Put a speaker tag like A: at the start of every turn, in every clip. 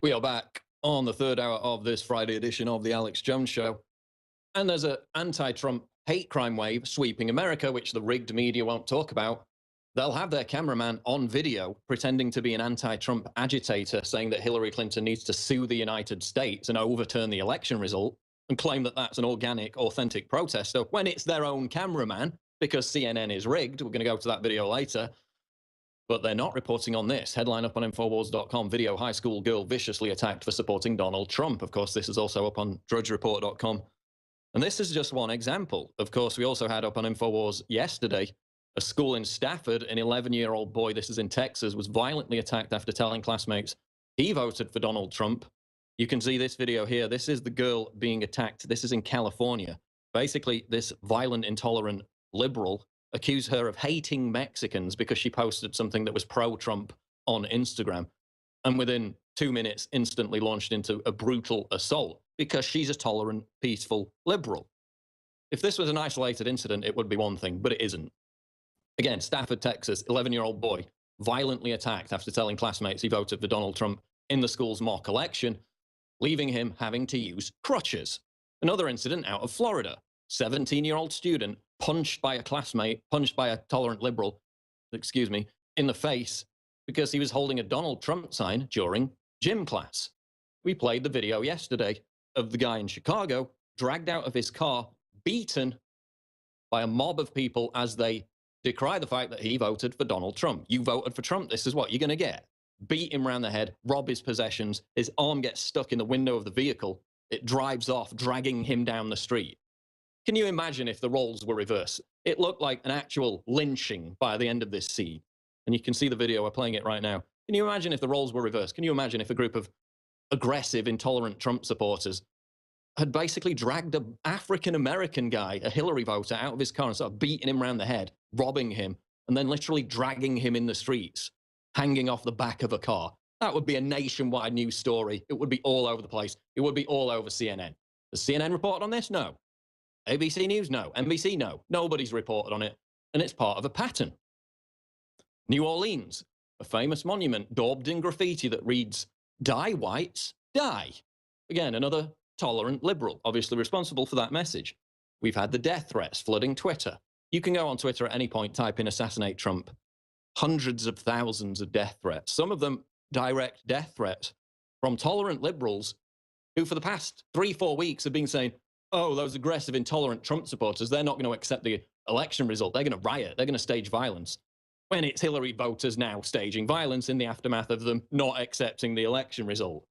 A: We are back on the third hour of this Friday edition of the Alex Jones Show. And there's an anti-Trump hate crime wave sweeping America, which the rigged media won't talk about. They'll have their cameraman on video pretending to be an anti-Trump agitator, saying that Hillary Clinton needs to sue the United States and overturn the election result, and claim that that's an organic, authentic protest. So when it's their own cameraman, because CNN is rigged, we're going to go to that video later, but they're not reporting on this. Headline up on Infowars.com, video high school girl viciously attacked for supporting Donald Trump. Of course, this is also up on DrudgeReport.com. And this is just one example. Of course, we also had up on Infowars yesterday, a school in Stafford, an 11-year-old boy, this is in Texas, was violently attacked after telling classmates he voted for Donald Trump. You can see this video here. This is the girl being attacked. This is in California. Basically, this violent, intolerant liberal accused her of hating Mexicans because she posted something that was pro-Trump on Instagram. And within 2 minutes, instantly launched into a brutal assault because she's a tolerant, peaceful liberal. If this was an isolated incident, it would be one thing, but it isn't. Again, Stafford, Texas, 11-year-old boy violently attacked after telling classmates he voted for Donald Trump in the school's mock election, leaving him having to use crutches. Another incident out of Florida, 17-year-old student punched by a classmate, punched by a tolerant liberal, in the face because he was holding a Donald Trump sign during gym class. We played the video yesterday of the guy in Chicago dragged out of his car, beaten by a mob of people as they decry the fact that he voted for Donald Trump. You voted for Trump, this is what you're going to get. Beat him around the head, rob his possessions, his arm gets stuck in the window of the vehicle, it drives off, dragging him down the street. Can you imagine if the roles were reversed? It looked like an actual lynching by the end of this scene. And you can see the video, we're playing it right now. Can you imagine if the roles were reversed? Can you imagine if a group of aggressive, intolerant Trump supporters had basically dragged an African-American guy, a Hillary voter, out of his car and started beating him around the head, robbing him, and then literally dragging him in the streets, hanging off the back of a car? That would be a nationwide news story. It would be all over the place. It would be all over CNN. Has CNN reported on this? No. ABC News? No. NBC? No. Nobody's reported on it, and it's part of a pattern. New Orleans, a famous monument daubed in graffiti that reads, "Die whites, die." Again, another tolerant liberal, obviously responsible for that message. We've had the death threats flooding Twitter. You can go on Twitter at any point, type in assassinate Trump. Hundreds of thousands of death threats, some of them direct death threats from tolerant liberals who for the past 3-4 weeks have been saying, oh, those aggressive, intolerant Trump supporters, they're not going to accept the election result. They're going to riot. They're going to stage violence. When it's Hillary voters now staging violence in the aftermath of them not accepting the election result.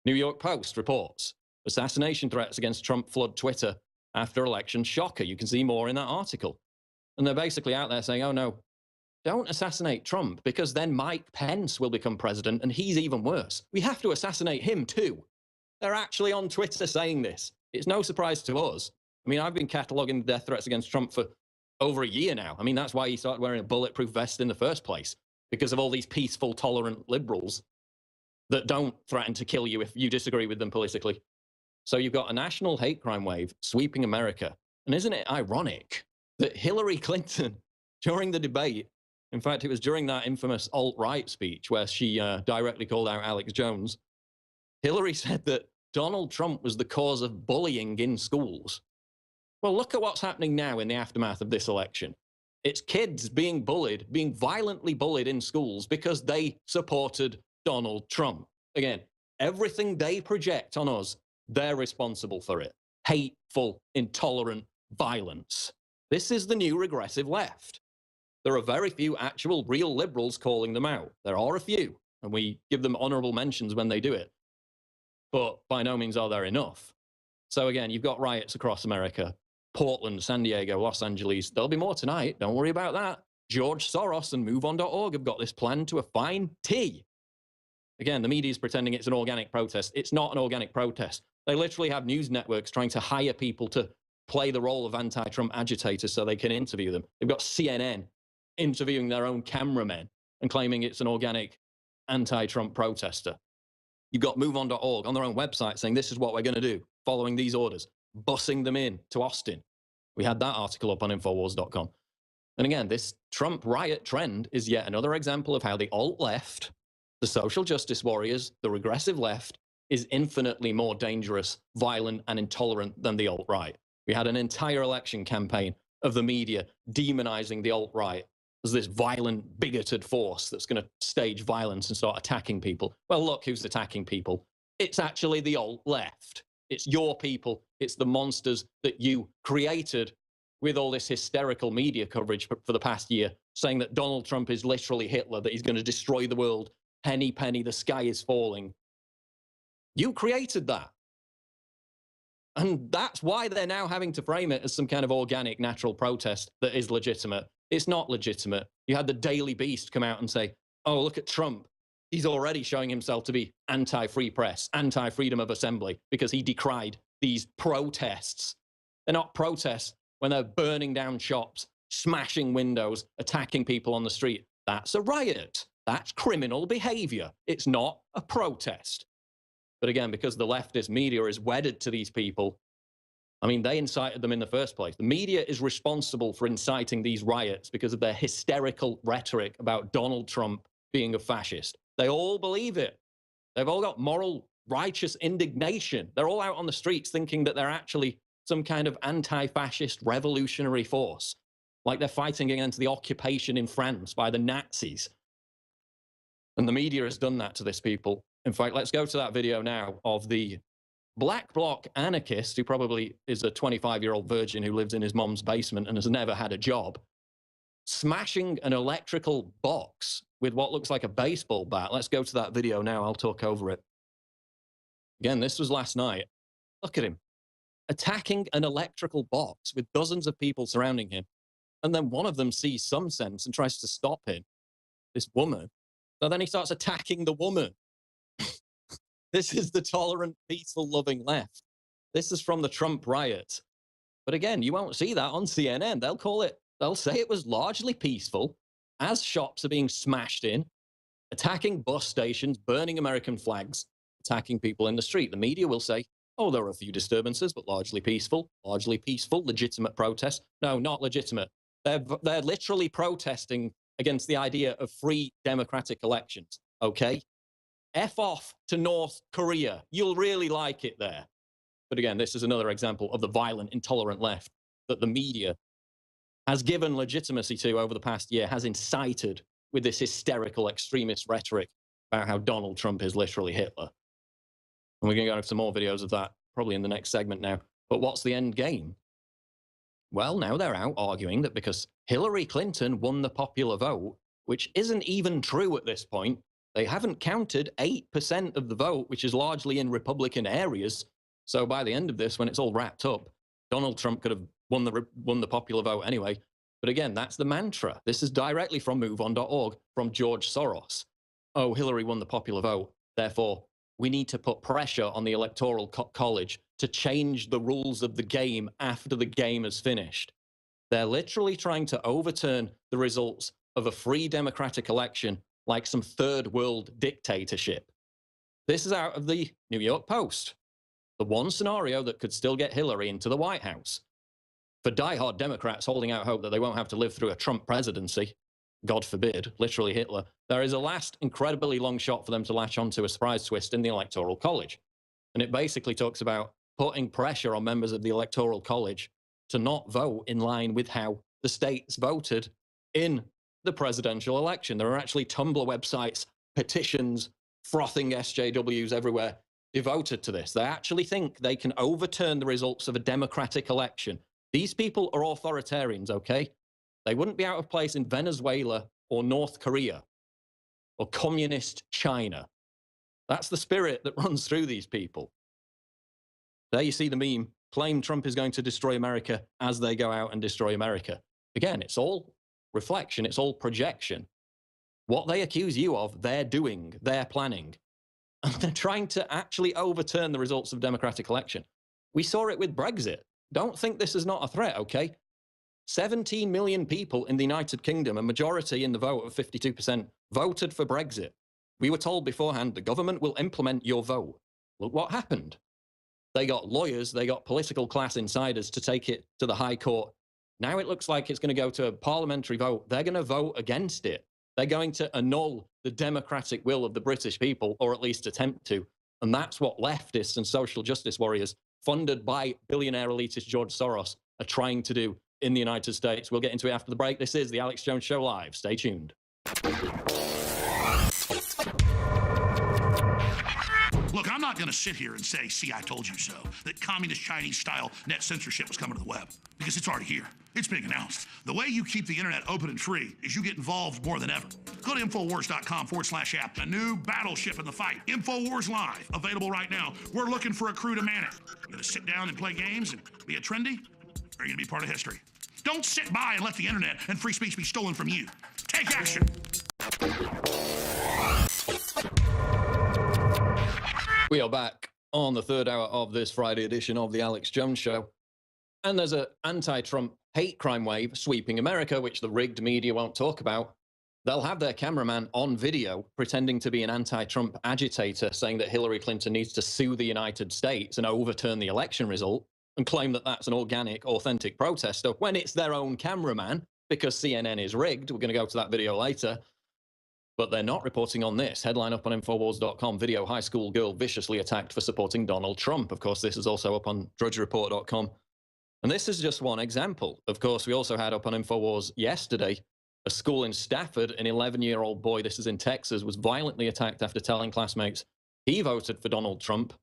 A: New York Post reports assassination threats against Trump flood Twitter after election shocker. You can see more in that article. And they're basically out there saying, oh, no, don't assassinate Trump because then Mike Pence will become president and he's even worse. We have to assassinate him too. They're actually on Twitter saying this. It's no surprise to us. I mean, I've been cataloging death threats against Trump for over a year now. I mean, that's why he started wearing a bulletproof vest in the first place, because of all these peaceful, tolerant liberals that don't threaten to kill you if you disagree with them politically. So you've got a national hate crime wave sweeping America. And isn't it ironic that Hillary Clinton, during the debate, in fact, it was during that infamous alt-right speech where she directly called out Alex Jones, Hillary said that Donald Trump was the cause of bullying in schools. Well, look at what's happening now in the aftermath of this election. It's kids being bullied, being violently bullied in schools because they supported Donald Trump. Again, everything they project on us, they're responsible for it. Hateful, intolerant violence. This is the new regressive left. There are very few actual real liberals calling them out. There are a few, and we give them honorable mentions when they do it. But by no means are there enough. So again, you've got riots across America. Portland, San Diego, Los Angeles. There'll be more tonight. Don't worry about that. George Soros and MoveOn.org have got this planned to a fine T. Again, the media is pretending it's an organic protest. It's not an organic protest. They literally have news networks trying to hire people to play the role of anti-Trump agitators so they can interview them. They've got CNN interviewing their own cameramen and claiming it's an organic anti-Trump protester. You've got MoveOn.org on their own website saying this is what we're going to do, following these orders, bussing them in to Austin. We had that article up on Infowars.com. And again, this Trump riot trend is yet another example of how the alt-left The social justice warriors, the regressive left, is infinitely more dangerous, violent, and intolerant than the alt-right. We had an entire election campaign of the media demonizing the alt-right as this violent, bigoted force that's going to stage violence and start attacking people. Well, look who's attacking people. It's actually the alt-left. It's your people. It's the monsters that you created with all this hysterical media coverage for the past year, saying that Donald Trump is literally Hitler, that he's going to destroy the world. Penny, penny, the sky is falling. You created that. And that's why they're now having to frame it as some kind of organic, natural protest that is legitimate. It's not legitimate. You had the Daily Beast come out and say, oh, look at Trump. He's already showing himself to be anti-free press, anti-freedom of assembly, because he decried these protests. They're not protests when they're burning down shops, smashing windows, attacking people on the street. That's a riot. That's criminal behavior. It's not a protest. But again, because the leftist media is wedded to these people, I mean, they incited them in the first place. The media is responsible for inciting these riots because of their hysterical rhetoric about Donald Trump being a fascist. They all believe it. They've all got moral, righteous indignation. They're all out on the streets thinking that they're actually some kind of anti-fascist revolutionary force, like they're fighting against the occupation in France by the Nazis. And the media has done that to this people. In fact, let's go to that video now of the black bloc anarchist who probably is a 25-year-old virgin who lives in his mom's basement and has never had a job, smashing an electrical box with what looks like a baseball bat. Let's go to that video now. I'll talk over it. Again, this was last night. Look at him attacking an electrical box with dozens of people surrounding him. And then one of them sees some sense and tries to stop him, this woman. So then he starts attacking the woman. This is the tolerant, peaceful, loving left. This is from the Trump riot. But again, you won't see that on CNN. They'll say it was largely peaceful as shops are being smashed in, attacking bus stations, burning American flags, attacking people in the street. The media will say, oh, there were a few disturbances, but largely peaceful, legitimate protests. No, not legitimate. They're literally protesting against the idea of free democratic elections, okay? F off to North Korea. You'll really like it there. But again, this is another example of the violent, intolerant left that the media has given legitimacy to over the past year, has incited with this hysterical extremist rhetoric about how Donald Trump is literally Hitler. And we're going to go into some more videos of that probably in the next segment now. But what's the end game? Well, now they're out arguing that because Hillary Clinton won the popular vote, which isn't even true at this point, they haven't counted 8% of the vote, which is largely in Republican areas. So by the end of this, when it's all wrapped up, Donald Trump could have won the popular vote anyway. But again, that's the mantra. This is directly from MoveOn.org, from George Soros. Oh, Hillary won the popular vote. Therefore, we need to put pressure on the Electoral College to change the rules of the game after the game is finished. They're literally trying to overturn the results of a free democratic election like some third world dictatorship. This is out of the New York Post. The one scenario that could still get Hillary into the White House. For diehard Democrats holding out hope that they won't have to live through a Trump presidency, God forbid, literally Hitler, there is a last incredibly long shot for them to latch onto a surprise twist in the Electoral College. And it basically talks about putting pressure on members of the Electoral College to not vote in line with how the states voted in the presidential election. There are actually Tumblr websites, petitions, frothing SJWs everywhere devoted to this. They actually think they can overturn the results of a democratic election. These people are authoritarians, okay? They wouldn't be out of place in Venezuela or North Korea or communist China. That's the spirit that runs through these people. There you see the meme, claim Trump is going to destroy America as they go out and destroy America. Again, it's all reflection, it's all projection. What they accuse you of, they're doing, they're planning. And they're trying to actually overturn the results of democratic election. We saw it with Brexit. Don't think this is not a threat, okay? 17 million people in the United Kingdom, a majority in the vote of 52%, voted for Brexit. We were told beforehand the government will implement your vote. Look what happened. They got lawyers, they got political class insiders to take it to the High Court. Now it looks like it's going to go to a parliamentary vote. They're going to vote against it. They're going to annul the democratic will of the British people, or at least attempt to. And that's what leftists and social justice warriors, funded by billionaire elitist George Soros, are trying to do in the United States. We'll get into it after the break. This is the Alex Jones Show Live. Stay tuned.
B: Look, I'm not going to sit here and say, see, I told you so, that communist Chinese-style net censorship was coming to the web, because it's already here. It's being announced. The way you keep the internet open and free is you get involved more than ever. Go to Infowars.com/app. A new battleship in the fight. Infowars Live. Available right now. We're looking for a crew to man it. You going to sit down and play games and be a trendy? Or are you going to be part of history? Don't sit by and let the internet and free speech be stolen from you. Take action.
A: We are back on the third hour of this Friday edition of the Alex Jones Show. And there's an anti-Trump hate crime wave sweeping America, which the rigged media won't talk about. They'll have their cameraman on video pretending to be an anti-Trump agitator, saying that Hillary Clinton needs to sue the United States and overturn the election result, and claim that that's an organic, authentic protester when it's their own cameraman, because CNN is rigged. We're going to go to that video later. But they're not reporting on this. Headline up on Infowars.com. Video high school girl viciously attacked for supporting Donald Trump. Of course, this is also up on DrudgeReport.com. And this is just one example. Of course, we also had up on Infowars yesterday, a school in Stafford, an 11-year-old boy, this is in Texas, was violently attacked after telling classmates he voted for Donald Trump.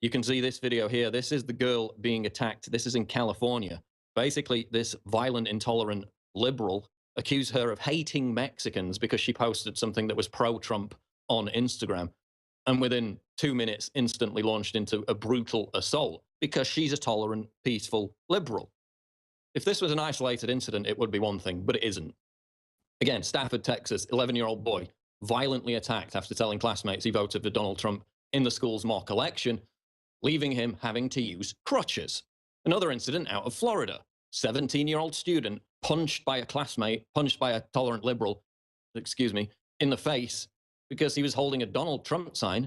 A: You can see this video here. This is the girl being attacked. This is in California. Basically, this violent, intolerant liberal accused her of hating Mexicans because she posted something that was pro-Trump on Instagram. And within 2 minutes, instantly launched into a brutal assault because she's a tolerant, peaceful liberal. If this was an isolated incident, it would be one thing, but it isn't. Again, Stafford, Texas, 11-year-old boy, violently attacked after telling classmates he voted for Donald Trump in the school's mock election, leaving him having to use crutches. Another incident out of Florida. 17-year-old student punched by a classmate, punched by a tolerant liberal, in the face, because he was holding a Donald Trump sign